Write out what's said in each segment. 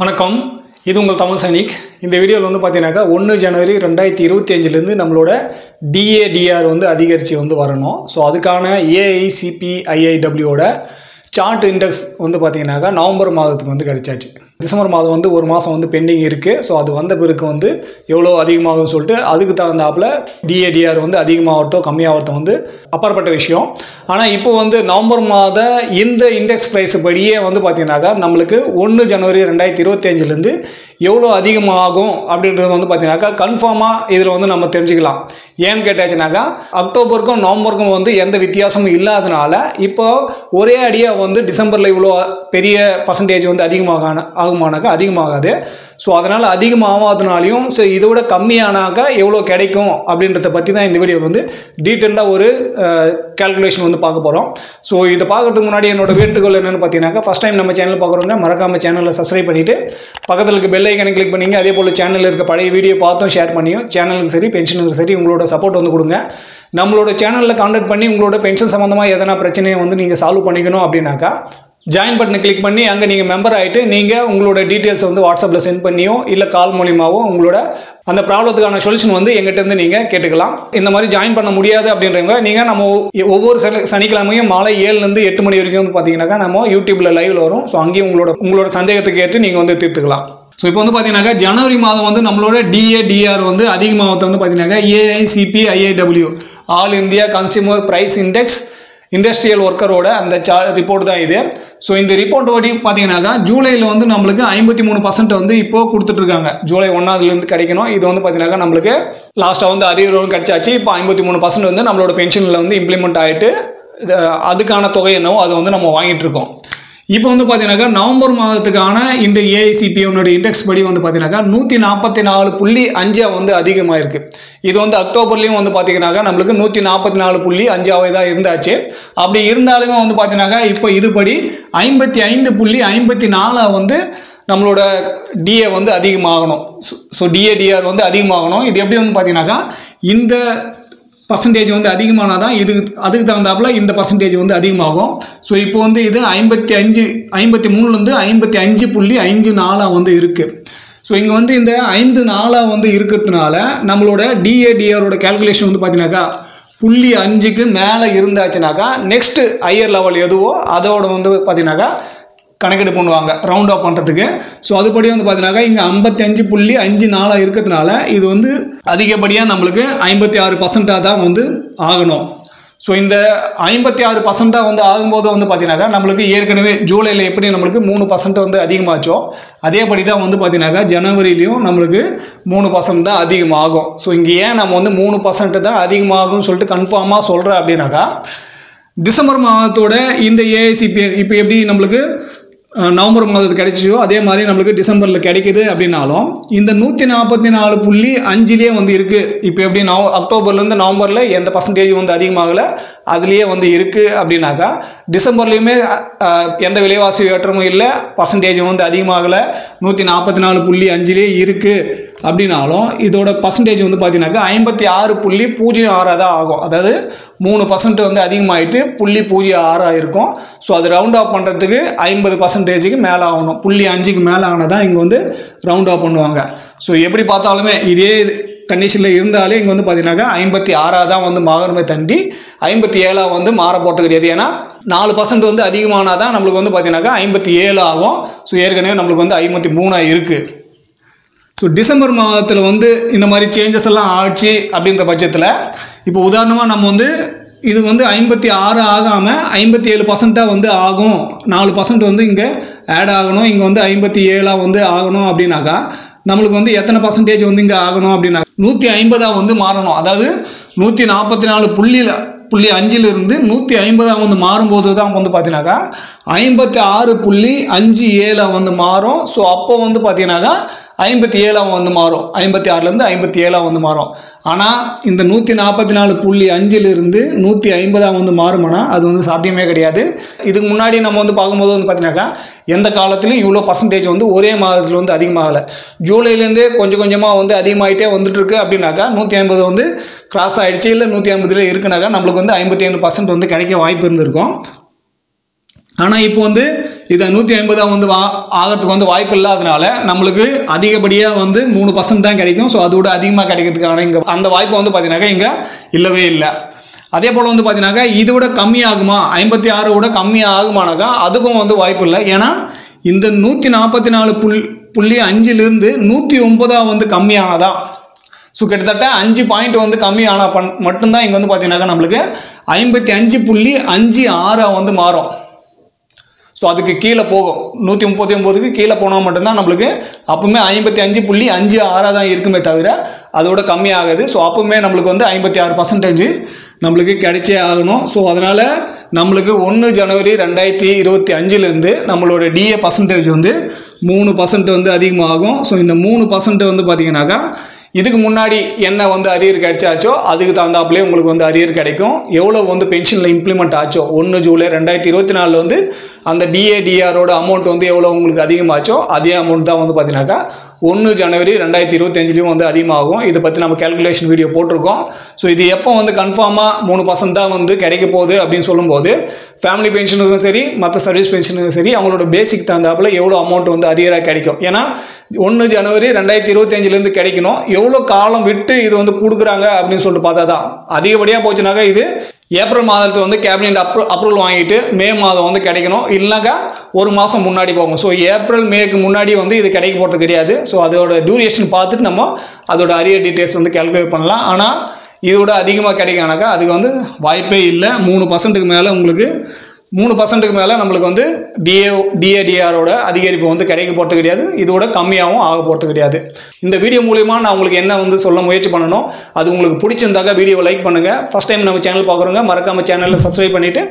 வணக்கம், இது உங்கள் தமிழ் சைனிக். இந்த வீடியோவில் வந்து பார்த்தீங்கன்னாக்கா 1 ஜனவரி 2025 நம்மளோட DADR வந்து அதிகரித்து வந்து வரணும். ஸோ அதுக்கான AICPIIWோட சார்ட் இண்டெக்ஸ் வந்து பார்த்தீங்கன்னாக்கா நவம்பர் மாதத்துக்கு வந்து கிடைச்சாச்சு. டிசம்பர் மாதம் வந்து ஒரு மாதம் வந்து பெண்டிங் இருக்குது. ஸோ அது வந்த பிறகு வந்து எவ்வளோ அதிகமாகும்னு சொல்லிட்டு அதுக்கு தகுந்தாப்பில் DADR வந்து அதிகமாகறதோ கம்மியாகிறதோ வந்து அப்பாற்பட்ட விஷயம். ஆனால் இப்போ வந்து நவம்பர் மாத இந்த இண்டெக்ஸ் ப்ரைஸ் படியே வந்து பார்த்தீங்கன்னாக்கா நம்மளுக்கு 1 ஜனவரி 2025 எவ்வளோ அதிகமாகும் அப்படின்றது வந்து பார்த்தீங்கன்னாக்கா கன்ஃபார்மாக இதில் வந்து நம்ம தெரிஞ்சுக்கலாம். ஏன்னு கேட்டாச்சுனாக்கா அக்டோபருக்கும் நவம்பருக்கும் வந்து எந்த வித்தியாசமும் இல்லாதனால இப்போ ஒரே அடியாக வந்து டிசம்பரில் இவ்வளோ பெரிய பர்சன்டேஜ் வந்து ஆகுமானாக்கா அதிகமாகாது. ஸோ அதனால் அதிகமாகாதனாலையும் ஸோ இதோட கம்மியானாக்கா எவ்வளோ கிடைக்கும் அப்படின்றத பற்றி தான் இந்த வீடியோ வந்து டீட்டெயிலாக ஒரு கால்குலேஷன் வந்து பார்க்க போகிறோம். ஸோ இதை பார்க்கறதுக்கு முன்னாடி என்னோட வேண்டுகோள் என்னென்னு பார்த்தீங்கன்னாக்கா ஃபஸ்ட் டைம் நம்ம சேனல் பார்க்குறவங்க மறக்காமல் சேனலை சப்ஸ்கிரைப் பண்ணிவிட்டு பக்கத்தில் இருக்க பெல் ஐக்கனை கிளிக் பண்ணிங்க. அதே போல் சேனலில் இருக்க பழைய வீடியோ பார்த்தும் ஷேர் பண்ணியும் சேனலுக்கு சரி பென்ஷனுக்கு சரி உங்களோட சப்போர்ட் வந்து கொடுங்க. நம்மளோட சேனலில் கான்டாக்ட் பண்ணி உங்களோட பென்ஷன் சம்மந்தமாக எதனா பிரச்சனையை வந்து நீங்கள் சால்வ் பண்ணிக்கணும் அப்படின்னாக்கா ஜாயின் பட்டனை கிளிக் பண்ணி அங்கே நீங்கள் மெம்பர் ஆகிட்டு நீங்கள் உங்களோட டீட்டெயில்ஸ் வந்து வாட்ஸ்அப்பில் சென்ட் பண்ணியோ இல்லை கால் மூலியமாகவோ உங்களோட அந்த ப்ராப்ளத்துக்கான சொல்யூஷன் வந்து எங்கிட்டேருந்து நீங்கள் கேட்டுக்கலாம். இந்த மாதிரி ஜாயின் பண்ண முடியாது அப்படின்றவங்க நீங்கள் நம்ம ஒவ்வொரு சனிக்கிழமையும் மாலை 7 to 8 மணி வரைக்கும் வந்து பார்த்தீங்கன்னாக்கா நம்ம யூடியூப்பில் லைவில் வரும். ஸோ அங்கேயும் உங்களோட சந்தேகத்தை கேட்டு நீங்கள் வந்து தீர்த்துக்கலாம். ஸோ இப்போ வந்து பார்த்தீங்கன்னாக்கா ஜனவரி மாதம் வந்து நம்மளோட DADR வந்து அதிகமாகத்தை வந்து பார்த்தீங்கன்னாக்கா AICPIIW all India consumer price index industrial ஒர்க்கரோட அந்த ரிப்போர்ட் தான் இது. ஸோ இந்த ரிப்போர்ட் படி பார்த்தீங்கன்னாக்கா ஜூலையில் வந்து நம்மளுக்கு 53% வந்து இப்போ கொடுத்துட்ருக்காங்க. ஜூலை 1 கிடைக்கணும். இது வந்து பார்த்தீங்கன்னாக்கா நம்மளுக்கு லாஸ்ட்டாக வந்து அரியரும் கிடைச்சாச்சு. இப்போ 53% வந்து நம்மளோட பென்ஷனில் வந்து இம்ப்ளிமெண்ட் ஆகிட்டு அதுக்கான தொகை என்னவோ அதை வந்து நம்ம வாங்கிட்டு இருக்கோம். இப்போ வந்து பார்த்தீங்கன்னாக்கா நவம்பர் மாதத்துக்கான இந்த AICPIயோட இண்டெக்ஸ் படி வந்து பார்த்தீங்கன்னாக்கா 144.5 வந்து அதிகமாக இருக்குது. இது வந்து அக்டோபர்லேயும் வந்து பார்த்தீங்கன்னாக்கா நம்மளுக்கு 144.5 தான் இருந்தாச்சு. அப்படி இருந்தாலுமே வந்து பார்த்தீங்கன்னாக்கா இப்போ இதுபடி 55.54 வந்து நம்மளோட DA வந்து அதிகமாகணும். ஸோ DADR வந்து அதிகமாகணும். இது எப்படி வந்து பார்த்தீங்கன்னாக்கா இந்த பர்சன்டேஜ் வந்து அதிகமானால் தான் அதுக்கு தகுந்தாப்பில் இந்த பர்சன்டேஜ் வந்து அதிகமாகும். ஸோ இப்போ வந்து இது 53 55.54 வந்து இருக்குது. ஸோ இங்கே வந்து இந்த 54 வந்து இருக்கிறதுனால நம்மளோட DADRோட கேல்குலேஷன் வந்து பார்த்தீங்கன்னாக்கா 0.5க்கு மேலே இருந்தாச்சுனாக்கா நெக்ஸ்ட் ஹையர் லெவல் எதுவோ அதோட வந்து பார்த்தீங்கன்னாக்கா கணக்கெடு பண்ணுவாங்க ரவுண்ட் ஆஃப் பண்ணுறதுக்கு. ஸோ அதுபடி வந்து பார்த்தீங்கன்னாக்கா இங்கே 55.54 இருக்கிறதுனால இது வந்து அதிகப்படியாக நம்மளுக்கு 56% தான் வந்து ஆகணும். ஸோ இந்த 56% வந்து ஆகும்போது வந்து பார்த்தீங்கன்னாக்கா நம்மளுக்கு ஏற்கனவே ஜூலையில் எப்படி நம்மளுக்கு 3% வந்து அதிகமாச்சோ அதேபடி தான் வந்து பார்த்தீங்கன்னாக்கா ஜனவரிலையும் நம்மளுக்கு 3% தான் அதிகமாகும். ஸோ இங்கே ஏன் நம்ம வந்து 3% தான் அதிகமாகும்னு சொல்லிட்டு கன்ஃபார்மாக சொல்கிறேன் அப்படின்னாக்கா டிசம்பர் மாதத்தோட இந்த AICPI இப்போ எப்படி நம்மளுக்கு நவம்பர் மாதத்துக்கு கிடைச்சிச்சோ அதே மாதிரி நம்மளுக்கு டிசம்பரில் கிடைக்குது அப்படின்னாலும் இந்த 144.5 வந்து இருக்குது. இப்போ எப்படி அக்டோபர்லேருந்து நவம்பரில் எந்த பர்சன்டேஜ் வந்து அதிகமாகலை அதுலேயே வந்து இருக்குது அப்படின்னாக்கா டிசம்பர்லேயுமே எந்த விலைவாசி ஏற்றமும் இல்லை, பர்சன்டேஜ் வந்து அதிகமாகலை, 144.5 இருக்குது அப்படின்னாலும் இதோட பர்சன்டேஜ் வந்து பார்த்தீங்கன்னாக்கா 56.06 தான் ஆகும். அதாவது 3% வந்து அதிகமாகிட்டு 0.06 இருக்கும். ஸோ அது ரவுண்ட் ஆஃப் பண்ணுறதுக்கு 50%க்கு மேலே ஆகணும். 0.5க்கு மேலே ஆனால் தான் இங்கே வந்து ரவுண்ட் ஆஃப் பண்ணுவாங்க. ஸோ எப்படி பார்த்தாலுமே இதே கண்டிஷனில் இருந்தாலே இங்கே வந்து பார்த்தீங்கன்னாக்கா 56 தான் வந்து மாறணுமே தண்டி 57 வந்து மாற போகிறது கிடையாது. ஏன்னா 4% வந்து அதிகமானால் தான் நம்மளுக்கு வந்து பார்த்தீங்கன்னாக்கா 57 ஆகும். ஸோ ஏற்கனவே நம்மளுக்கு வந்து 53 இருக்குது. ஸோ டிசம்பர் மாதத்தில் வந்து இந்த மாதிரி சேஞ்சஸ் எல்லாம் ஆச்சு அப்படின்ற பட்சத்தில் இப்போ உதாரணமாக நம்ம வந்து இது வந்து 56 ஆகாமல் 57% வந்து ஆகும். 4% வந்து இங்கே ஆட் ஆகணும். இங்கே வந்து 57 வந்து ஆகணும் அப்படின்னாக்கா நம்மளுக்கு வந்து எத்தனை பர்சன்டேஜ் வந்து இங்கே ஆகணும் அப்படின்னா 150 வந்து மாறணும். அதாவது 144.5 150 வந்து மாறும்போது தான் வந்து பார்த்தீங்கன்னாக்கா 56.57 வந்து மாறும். ஸோ அப்போ வந்து பார்த்தீங்கன்னாக்கா 57 வந்து மாறும். 56 57 வந்து மாறும். ஆனால் இந்த 144.5 150 வந்து மாறுமானா அது வந்து சாத்தியமே கிடையாது. இதுக்கு முன்னாடி நம்ம வந்து பார்க்கும்போது வந்து பார்த்தீங்கன்னாக்கா எந்த காலத்துலையும் இவ்வளோ பர்சன்டேஜ் வந்து ஒரே மாதத்தில் வந்து அதிகமாகலை. ஜூலைலேருந்தே கொஞ்சம் கொஞ்சமாக வந்து அதிகமாகிட்டே வந்துட்டுருக்கு அப்படின்னாக்கா 150 வந்து கிராஸ் ஆகிடுச்சு, இல்லை 150 இருக்குனாக்கா நம்மளுக்கு வந்து 55% வந்து கிடைக்க வாய்ப்பு இருந்திருக்கும். ஆனால் இப்போ வந்து இதை 150 வந்து ஆகிறதுக்கு வந்து வாய்ப்பு இல்லாதனால நம்மளுக்கு அதிகப்படியாக வந்து 3% தான் கிடைக்கும். ஸோ அதோட அதிகமாக கிடைக்கிறதுக்கான இங்கே அந்த வாய்ப்பு வந்து பார்த்தீங்கன்னாக்கா இங்கே இல்லவே இல்லை. அதே போல் வந்து பார்த்தீங்கன்னாக்கா இதோட கம்மியாகுமா, 56 விட கம்மி ஆகுமானாக்கா அதுக்கும் வந்து வாய்ப்பு இல்லை. ஏன்னா இந்த 144.5லிருந்து 109 வந்து கம்மியானதான். ஸோ கிட்டத்தட்ட 5 பாயிண்ட் வந்து கம்மியான மட்டும்தான் இங்கே வந்து பார்த்தீங்கன்னாக்கா நம்மளுக்கு 55.56 வந்து மாறும். ஸோ அதுக்கு கீழே போகும், 139க்கு கீழே போனால் மட்டும்தான் நம்மளுக்கு அப்பவுமே 55.56 தான் இருக்குமே தவிர அதோட கம்மியாகுது. ஸோ அப்பவுமே நம்மளுக்கு வந்து 56% நம்மளுக்கு கிடைச்சே ஆகணும். ஸோ அதனால் நம்மளுக்கு 1 ஜனவரி 2025லேருந்து நம்மளோட டிஏ பர்சன்டேஜ் வந்து 3% வந்து அதிகமாகும். ஸோ இந்த 3% வந்து பார்த்தீங்கன்னாக்கா இதுக்கு முன்னாடி என்ன வந்து அரியர் கிடைச்சாச்சோ அதுக்கு தகுந்தாப்புலேயே உங்களுக்கு வந்து அரியர் கிடைக்கும். எவ்வளோ வந்து பென்ஷனில் இம்ப்ளிமெண்ட் ஆச்சோ 1 ஜூலை 2024 வந்து அந்த டிஏடிஆரோட அமௌண்ட் வந்து எவ்வளோ உங்களுக்கு அதிகமாச்சோ அதே அமௌண்ட் தான் வந்து பார்த்தீங்கன்னாக்கா 1 ஜனவரி 2025லையும் வந்து அதிகமாகும். இதை பற்றி நம்ம கேல்குலேஷன் வீடியோ போட்டிருக்கோம். ஸோ இது எப்போ வந்து கன்ஃபார்மாக 3% தான் வந்து கிடைக்க போகுது அப்படின்னு சொல்லும்போது ஃபேமிலி பென்ஷனுக்கும் சரி மற்ற சர்வீஸ் பென்ஷனுக்கும் சரி அவங்களோட பேசிக் தகுந்தாப்பில் எவ்வளோ அமௌண்ட் வந்து அரியராக கிடைக்கும். ஏன்னா 1 ஜனவரி 2025லேருந்து கிடைக்கணும். எவ்வளோ காலம் விட்டு இது வந்து கொடுக்குறாங்க அப்படின்னு சொல்லிட்டு பார்த்தா தான் அதிகப்படியாக போச்சுனாக்கா இது ஏப்ரல் மாதத்தில் வந்து கேபினெட் அப்ரூவல் வாங்கிட்டு மே மாதம் வந்து கிடைக்கணும். இல்லைனாக்கா ஒரு மாதம் முன்னாடி போகும். ஸோ ஏப்ரல் மேக்கு முன்னாடி வந்து இது கிடைக்க போகிறது கிடையாது. ஸோ அதோட டியூரேஷன் பார்த்துட்டு நம்ம அதோட அரியர் டீட்டெயில்ஸ் வந்து கால்குலேட் பண்ணலாம். ஆனால் இதோட அதிகமாக கிடைக்கானாக்கா அதுக்கு வந்து வாய்ப்பே இல்லை. 3%க்கு மேலே உங்களுக்கு 3%க்கு மேலே நம்மளுக்கு வந்து டிஏடிஆரோட அதிகரிப்பு வந்து கிடைக்க போகிறது கிடையாது. இதோட கம்மியாகவும் ஆக போகிறது கிடையாது. இந்த வீடியோ மூலிமா நான் உங்களுக்கு என்ன வந்து சொல்ல முயற்சி பண்ணணும், அது உங்களுக்கு பிடிச்சிருந்தாக்கா வீடியோவை லைக் பண்ணுங்கள். ஃபஸ்ட் டைம் நம்ம சேனல் பார்க்குறவங்க மறக்காமல் சேனலில் சப்ஸ்கிரைப் பண்ணிவிட்டு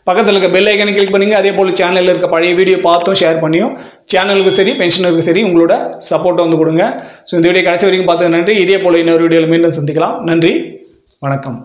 பக்கத்தில் இருக்க பெல் ஐக்கனை கிளிக் பண்ணுங்கள். அதே போல் சேனலில் இருக்க பழைய வீடியோ பார்த்தும் ஷேர் பண்ணியும் சேனலுக்கு சரி பென்ஷனருக்கு சரி உங்களோட சப்போர்ட்டை வந்து கொடுங்க. ஸோ இந்த வீடியோ கடைசி வரைக்கும் பார்த்தது நன்றி. இதே போல் இன்னொரு வீடியோவில் மீண்டும் சந்திக்கலாம். நன்றி, வணக்கம்.